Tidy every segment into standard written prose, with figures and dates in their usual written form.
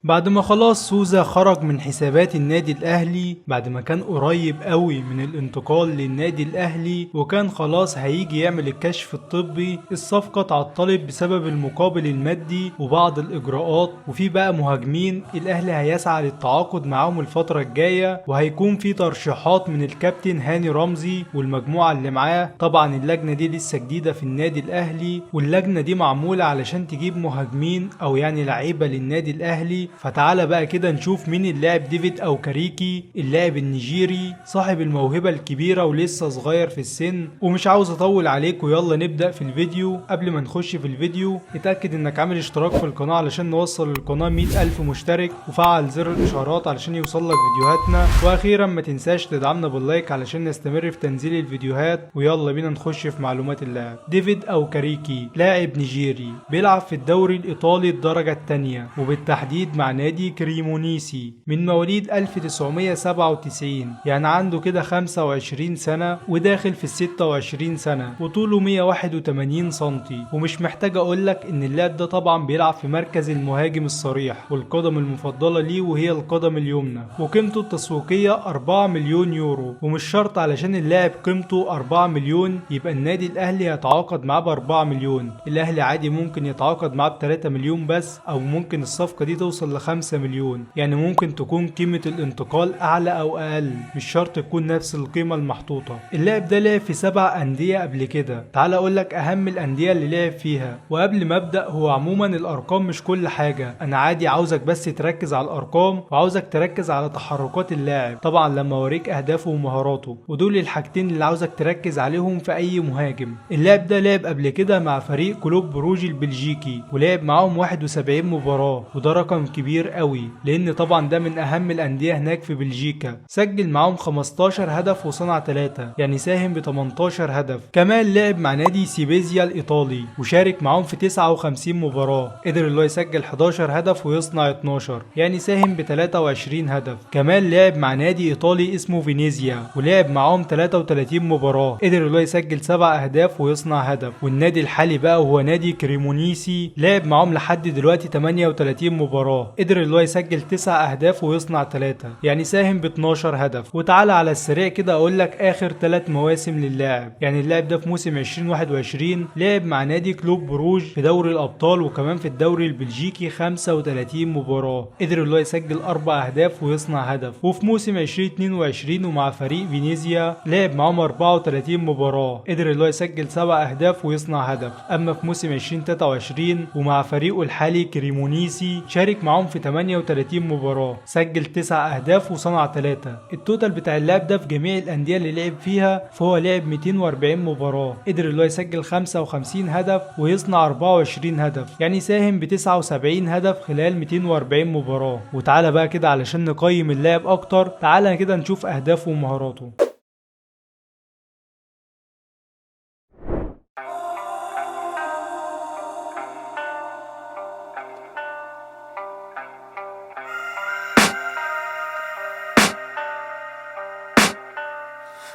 بعد ما خلاص سوزا خرج من حسابات النادي الاهلي بعد ما كان قريب قوي من الانتقال للنادي الاهلي وكان خلاص هيجي يعمل الكشف الطبي، الصفقة اتعطلت بسبب المقابل المادي وبعض الاجراءات. وفي بقى مهاجمين الاهلي هيسعى للتعاقد معاهم الفترة الجاية، وهيكون في ترشيحات من الكابتن هاني رمزي والمجموعة اللي معاه. طبعا اللجنة دي لسه جديدة في النادي الاهلي، واللجنة دي معمولة علشان تجيب مهاجمين او يعني لعيبة للنادي الاهلي. فتعالى بقى كده نشوف مين اللاعب ديفيد اوكاريكي، اللاعب النيجيري صاحب الموهبة الكبيرة ولسه صغير في السن. ومش عاوز اطول عليك ويلا نبدأ في الفيديو. قبل ما نخش في الفيديو اتأكد انك عامل اشتراك في القناة علشان نوصل للقناة 100,000 مشترك، وفعل زر الاشعارات علشان يوصلك فيديوهاتنا. واخيرا ما تنساش تدعمنا باللايك علشان نستمر في تنزيل الفيديوهات. ويلا بينا نخش في معلومات اللاعب. ديفيد اوكاريكي لاعب نيجيري بيلعب في الدوري الايطالي الدرجة الثانية، وبالتحديد مع نادي كريمونيسي. من مواليد 1997، يعني عنده كده 25 سنة وداخل في 26 سنة، وطوله 181 سنتي. ومش محتاج اقولك ان اللاعب ده طبعا بيلعب في مركز المهاجم الصريح، والقدم المفضلة ليه وهي القدم اليمنى. وقيمته التسويقية 4 مليون يورو. ومش شرط علشان اللاعب قيمته 4 مليون يبقى النادي الاهلي يتعاقد معاه ب 4 مليون. الاهلي عادي ممكن يتعاقد معاه ب 3 مليون بس، او ممكن الصفقة دي توصل ل 5 مليون. يعني ممكن تكون قيمة الانتقال اعلى او اقل، مش شرط تكون نفس القيمة المحطوطة. اللاعب ده لعب في 7 اندية قبل كده. تعال اقولك اهم الاندية اللي لعب فيها. وقبل ما ابدأ، هو عموما الارقام مش كل حاجة، انا عادي عاوزك بس تركز على الارقام، وعاوزك تركز على تحركات اللاعب طبعا لما اوريك اهدافه ومهاراته، ودول الحاجتين اللي عاوزك تركز عليهم في اي مهاجم. اللاعب ده لعب قبل كده مع فريق كلوب بروج البلجيكي، ولعب معاهم 71 مباراة، وده رقم كبير قوي لان طبعا ده من اهم الانديه هناك في بلجيكا. سجل معاهم 15 هدف وصنع 3، يعني ساهم ب 18 هدف. كمان لعب مع نادي سيبيزيا الايطالي وشارك معاهم في 59 مباراه، قدر اللي هو يسجل 11 هدف ويصنع 12، يعني ساهم ب 23 هدف. كمان لعب مع نادي ايطالي اسمه فينيزيا ولعب معاهم 33 مباراه، قدر اللي هو يسجل 7 اهداف ويصنع هدف. والنادي الحالي بقى وهو نادي كريمونيسي لعب معاهم لحد دلوقتي 38 مباراه، قدر اللي هو يسجل 9 اهداف ويصنع 3، يعني ساهم ب 12 هدف. وتعالى على السريع كده اقول لك اخر 3 مواسم للاعب. يعني اللاعب ده في موسم 2021 لعب مع نادي كلوب بروج في دوري الابطال وكمان في الدوري البلجيكي 35 مباراه، قدر اللي هو يسجل 4 اهداف ويصنع هدف. وفي موسم 2022 ومع فريق فينيزيا لعب معاهم 34 مباراه، قدر اللي هو يسجل 7 اهداف ويصنع هدف. اما في موسم 2023 ومع فريقه الحالي كريمونيسي شارك معاهم في 38 مباراة، سجل 9 أهداف وصنع 3. التوتال بتاع اللاعب ده في جميع الأندية اللي لعب فيها، فهو لعب 240 مباراة، قدر اللي هو يسجل 55 هدف ويصنع 24 هدف، يعني ساهم ب 79 هدف خلال 240 مباراة. وتعالى بقى كده علشان نقيم اللاعب أكتر، تعالى كده نشوف أهدافه ومهاراته.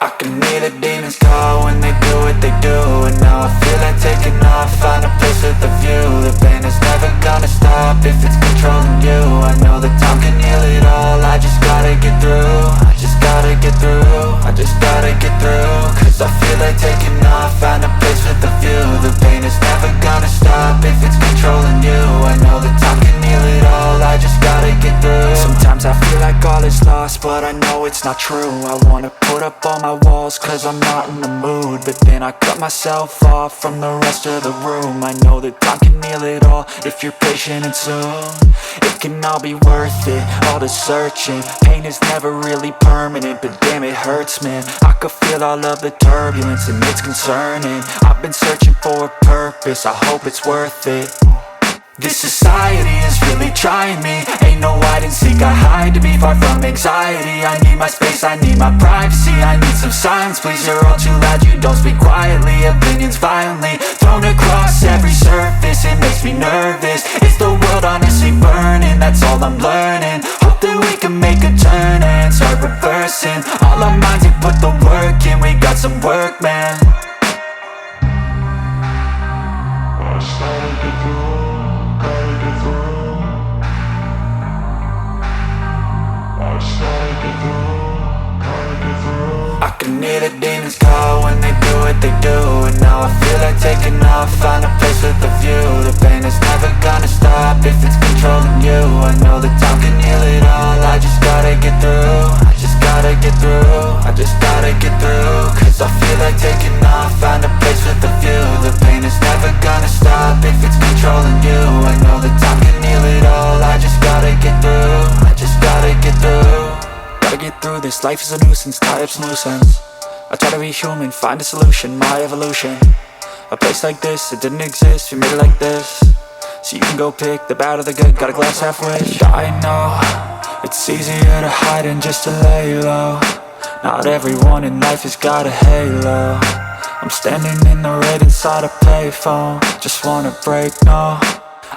I can hear the demons call when they do what they do. And now I feel like taking off, find a place with a view. The pain is never gonna stop if it's controlling you. I know that time can heal it all, I just gotta get through. I just gotta get through, I just gotta get through. Cause I feel like taking off, find a place with a view. The pain is never gonna stop if it's controlling you. I know that time can heal it all, I just gotta get through. Sometimes I feel like all is lost, but I know it's not true. I wanna put up all my walls cause I'm not in the mood, but then I cut myself off from the rest of the room. I know that time can heal it all if you're patient and soon. It can all be worth it, all the searching. Pain is never really permanent, but damn it hurts, man. I could feel all of the turbulence and it's concerning. I've been searching for a purpose, I hope it's worth it. This society is really trying me. Ain't no hide and seek, I hide to be far from anxiety. I need my space, I need my privacy. I need some silence, please, you're all too loud. You don't speak quietly, opinions violently thrown across every surface. It makes me nervous, it's the world honestly burning. That's all I'm learning, hope that we can make a turn and start reversing. All our minds, we put the work in, we got some work, man. I I can hear the demons call when they do what they do. And now I feel like taking off, find a place with a view. The pain is never gonna stop if it's controlling you. I know that time can heal it all, I just gotta get through. I just gotta get through, I just gotta get through. Cause I feel like taking off, find a place with a view. The pain is never gonna stop if it's controlling you. I know that time can heal it all, I just gotta get through. I just gotta get through. Gotta get through this, life is a nuisance, tie up some loose ends. I try to be human, find a solution, my evolution. A place like this, it didn't exist, we made it like this. So you can go pick the bad or the good, got a glass halfway. I know, it's easier to hide than just to lay low. Not everyone in life has got a halo. I'm standing in the red inside a payphone, just wanna break, no.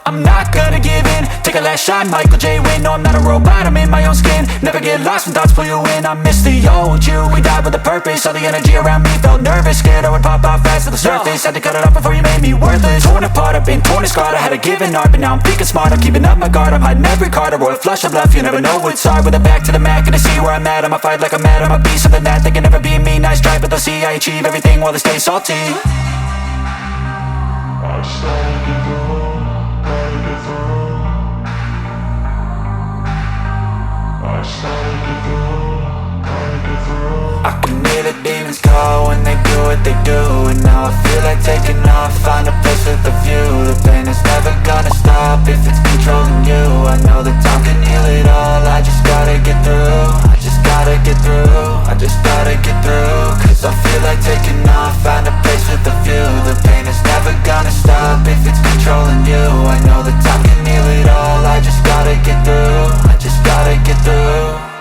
I'm not gonna give in, take a last shot, Michael J. Win. No, I'm not a robot, I'm in my own skin. Never get lost when thoughts pull you in. I miss the old you, we died with a purpose. All the energy around me felt nervous, scared I would pop out fast to the surface. Had to cut it off before you made me worthless. Torn apart, I've been torn and scarred. I had a given art, but now I'm thinking smart. I'm keeping up my guard, I'm hiding every card. A royal flush of left, you never know what's hard. With a back to the mat, gonna see where I'm at. I'ma fight like I'm mad, I'ma be something that they can never be me. Nice try, but they'll see I achieve everything while they stay salty. I can hear the demons call when they do what they do. And now I feel like taking off, find a place with a view. The pain is never gonna stop if it's controlling you. I know that time can heal it all, I just gotta get through. I just gotta get through, I just gotta get through. Cause I feel like taking off, find a place with a view. The pain is never gonna stop if it's controlling you. I know that time can heal it all, I just gotta get through. I just gotta get through.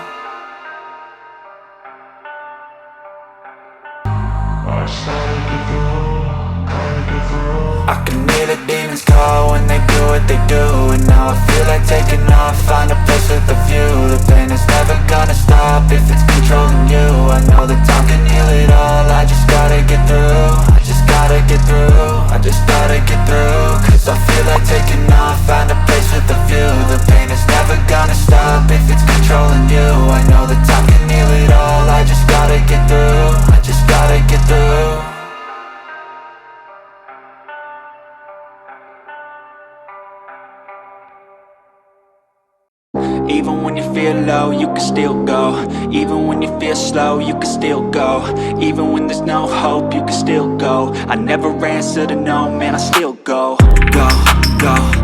I can hear the demons call when they do what they do. And now I feel like taking off, find a place with a view. The pain is never gonna stop if it's controlling you. I know that time can heal it all, I just gotta get through. I just gotta get through, I just gotta get through. Cause I feel like taking off, find a place with a view. The pain is never gonna stop if it's controlling you. I know that time can heal it all, I just gotta get through. I just gotta get through. Even when you feel low, you can still go. Even when you feel slow, you can still go. Even when there's no hope, you can still go. I never answer to no, man, I still go. Go, go.